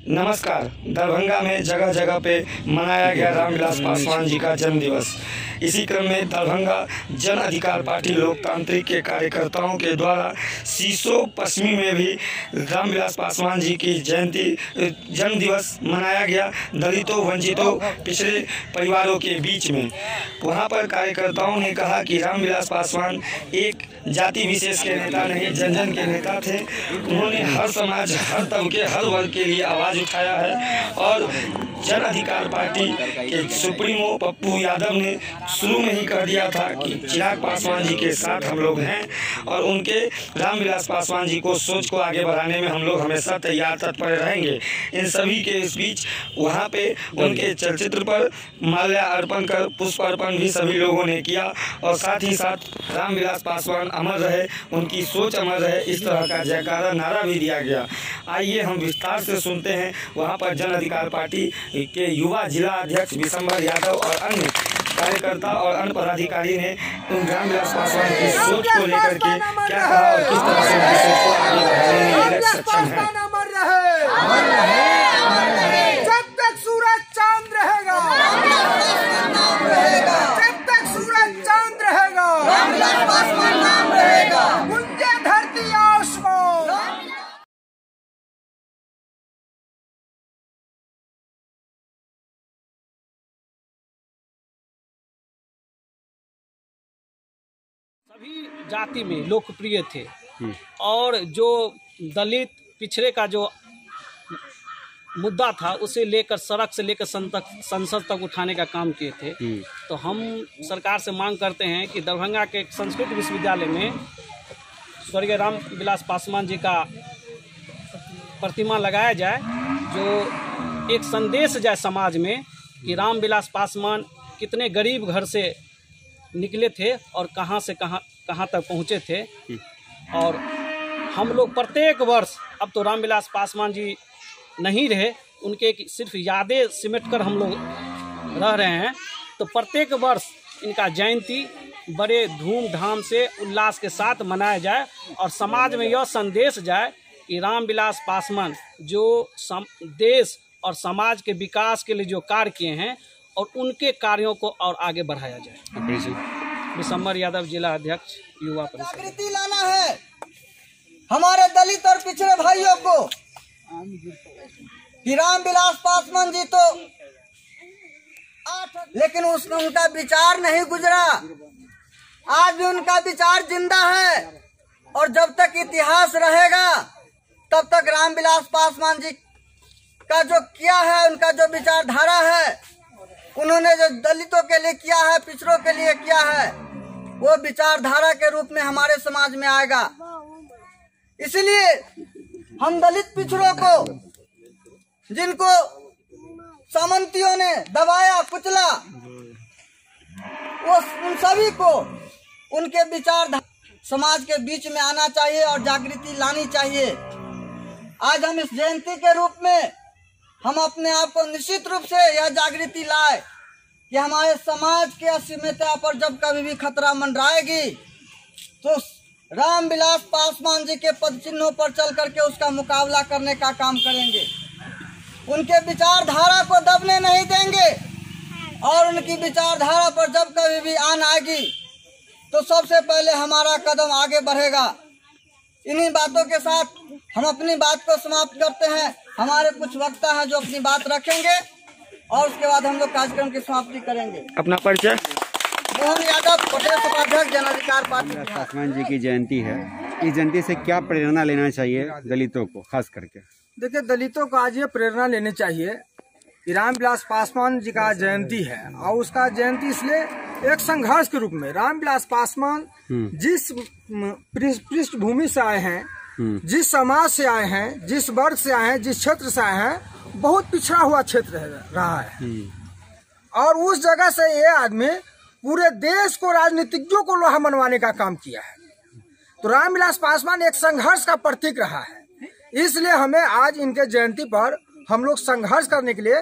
नमस्कार। दरभंगा में जगह जगह पे मनाया गया रामविलास पासवान जी का जन्म दिवस। इसी क्रम में दरभंगा जन अधिकार पार्टी लोकतांत्रिक के कार्यकर्ताओं के द्वारा सीसो पश्चिमी में भी रामविलास पासवान जी की जन्म दिवस मनाया गया। दलितों, वंचितों, पिछड़े परिवारों के बीच में वहां पर कार्यकर्ताओं ने कहा कि रामविलास पासवान एक जाति विशेष के नेता नहीं, जन जन के नेता थे। उन्होंने हर समाज, हर तबके, हर वर्ग के लिए आवाज़ उठाया है और जन अधिकार पार्टी के सुप्रीमो पप्पू यादव ने शुरू में ही कह दिया था कि चिराग पासवान जी के साथ हम लोग हैं और उनके रामविलास पासवान जी को सोच को आगे बढ़ाने में हम लोग हमेशा तैयार तत्पर रहेंगे। इन सभी के इस बीच वहाँ पे उनके चलचित्र पर माल्या अर्पण कर पुष्प अर्पण भी सभी लोगों ने किया और साथ ही साथ रामविलास पासवान अमर रहे, उनकी सोच अमर रहे, इस तरह का जयकारा नारा भी दिया गया। आइए हम विस्तार से सुनते हैं वहाँ पर जन अधिकार पार्टी के युवा जिला अध्यक्ष विशंबर यादव और अन्य कार्यकर्ता और अन्य पदाधिकारी ने रामविलास पासवान की सोच को लेकर के क्या कहा और किस तरह से उनकी सोच को आगे बढ़ाने में सक्षम है। जब तक सूरज चांद रहेगा, जब तक सूरज चांद रहेगा, गुंजे धरती आसमान। सभी जाति में लोकप्रिय थे और जो दलित पिछड़े का जो मुद्दा था उसे लेकर सड़क से लेकर संसद तक उठाने का काम किए थे। तो हम सरकार से मांग करते हैं कि दरभंगा के संस्कृत विश्वविद्यालय में स्वर्गीय रामविलास पासवान जी का प्रतिमा लगाया जाए, जो एक संदेश जाए समाज में कि रामविलास पासवान कितने गरीब घर से निकले थे और कहाँ से कहाँ तक पहुँचे थे। और हम लोग प्रत्येक वर्ष, अब तो रामविलास पासवान जी नहीं रहे, उनके सिर्फ यादें सिमट कर हम लोग रह रहे हैं, तो प्रत्येक वर्ष इनका जयंती बड़े धूमधाम से उल्लास के साथ मनाया जाए और समाज में यह संदेश जाए कि रामविलास पासवान जो देश और समाज के विकास के लिए जो कार्य किए हैं और उनके कार्यों को और आगे बढ़ाया जाए। विशंबर यादव, जिला अध्यक्ष, युवा परिषद। जागृति लाना है हमारे दलित और पिछड़े भाइयों को कि रामविलास पासवान जी तो लेकिन उनका विचार नहीं गुजरा, आज भी उनका विचार जिंदा है और जब तक इतिहास रहेगा तब तक रामविलास पासवान जी का जो किया है, उनका जो विचारधारा है, उन्होंने जो दलितों के लिए किया है, पिछड़ों के लिए किया है, वो विचारधारा के रूप में हमारे समाज में आएगा। इसलिए हम दलित पिछड़ों को, जिनको सामंतियों ने दबाया कुचला, वो उन सभी को उनके विचार समाज के बीच में आना चाहिए और जागृति लानी चाहिए। आज हम इस जयंती के रूप में हम अपने आप को निश्चित रूप से यह जागृति लाए कि हमारे समाज के असीमितता पर जब कभी भी खतरा मंडराएगी तो रामविलास पासवान जी के पद चिन्हों पर चल करके उसका मुकाबला करने का काम करेंगे। उनके विचारधारा को दबने नहीं देंगे और उनकी विचारधारा पर जब कभी भी आन आएगी तो सबसे पहले हमारा कदम आगे बढ़ेगा। इन्हीं बातों के साथ हम अपनी बात को समाप्त करते हैं। हमारे कुछ वक्ता हैं जो अपनी बात रखेंगे और उसके बाद हम लोग कार्यक्रम की समाप्ति करेंगे। अपना परिचय। मोहन यादव, प्रदेश उपाध्यक्ष, जन अधिकार पार्टी। पासवान जी की जयंती है, इस जयंती से क्या प्रेरणा लेना चाहिए दलितों को खास करके? देखिए, दलितों को आज ये प्रेरणा लेनी चाहिए कि रामविलास पासवान जी का जयंती है और उसका जयंती इसलिए एक संघर्ष के रूप में रामविलास पासवान जिस पृष्ठभूमि से आए हैं, जिस समाज से आए हैं, जिस वर्ग से आए हैं, जिस क्षेत्र से आए हैं, बहुत पिछड़ा हुआ क्षेत्र रहा है और उस जगह से ये आदमी पूरे देश को, राजनीतिज्ञों को लोहा मनवाने का काम किया है। तो रामविलास पासवान एक संघर्ष का प्रतीक रहा है। इसलिए हमें आज इनके जयंती पर हम लोग संघर्ष करने के लिए,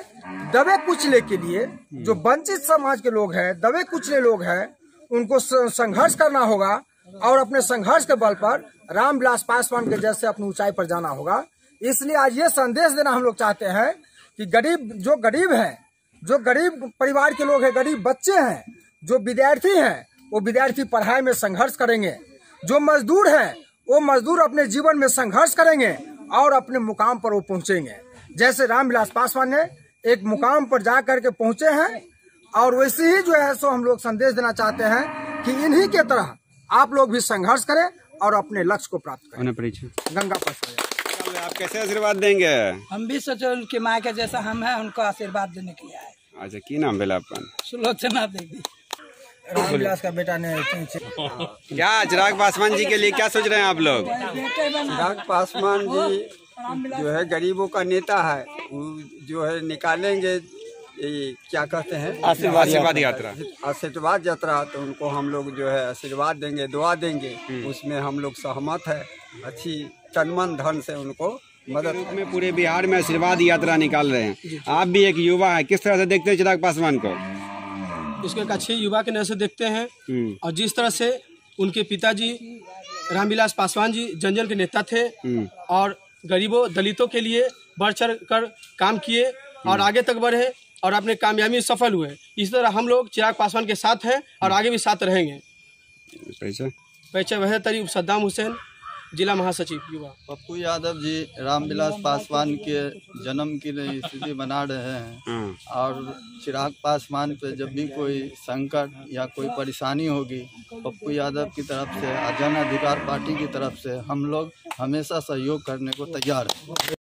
दबे कुचले के लिए, जो वंचित समाज के लोग हैं, दबे कुचले लोग हैं, उनको संघर्ष करना होगा और अपने संघर्ष के बल पर रामविलास पासवान के जैसे अपनी ऊंचाई पर जाना होगा। इसलिए आज ये संदेश देना हम लोग चाहते हैं कि गरीब हैं, जो गरीब परिवार के लोग हैं, गरीब बच्चे हैं, जो विद्यार्थी हैं, वो विद्यार्थी पढ़ाई में संघर्ष करेंगे। जो मजदूर हैं, वो मजदूर अपने जीवन में संघर्ष करेंगे और अपने मुकाम पर वो पहुंचेंगे। जैसे रामविलास पासवान ने एक मुकाम पर जा करके पहुंचे हैं, और वैसे ही जो है सो हम लोग संदेश देना चाहते हैं कि इन्हीं के तरह आप लोग भी संघर्ष करें और अपने लक्ष्य को प्राप्त करें। गंगा पासवान, आप कैसे आशीर्वाद देंगे? हम भी सोचे उनके माँ के जैसा हम हैं, उनको आशीर्वाद देने के लिए आए। अच्छा, की नाम भेला अपन? सुलोचना देवी। रामविलास का बेटा ने क्या चिराग पासवान जी के लिए क्या सोच रहे हैं आप लोग? चिराग पासवान जी जो है गरीबों का नेता है, वो जो है निकालेंगे ये क्या कहते हैं आशीर्वाद यात्रा, आशीर्वाद यात्रा, तो उनको हम लोग जो है आशीर्वाद देंगे, दुआ देंगे, उसमें हम लोग सहमत है। अच्छी तन मन धन से उनको मदद में पूरे बिहार में आशीर्वाद यात्रा निकाल रहे हैं। आप भी एक युवा है, किस तरह से देखते हैं चिराग पासवान को? इसको एक अच्छे युवा के नजर से देखते हैं, और जिस तरह से उनके पिताजी रामविलास पासवान जी जंजल के नेता थे और गरीबों दलितों के लिए बढ़ चढ़ कर काम किए और आगे तक बढ़े और अपने कामयाबी में सफल हुए, इस तरह हम लोग चिराग पासवान के साथ हैं और आगे भी साथ रहेंगे। परिचय वह तरीब सद्दाम हुसैन, जिला महासचिव युवा। पप्पू यादव जी रामविलास पासवान के जन्म की स्थिति बना रहे हैं, और चिराग पासवान पे जब भी कोई संकट या कोई परेशानी होगी, पप्पू यादव की तरफ से, जन अधिकार पार्टी की तरफ से हम लोग हमेशा सहयोग करने को तैयार हैं।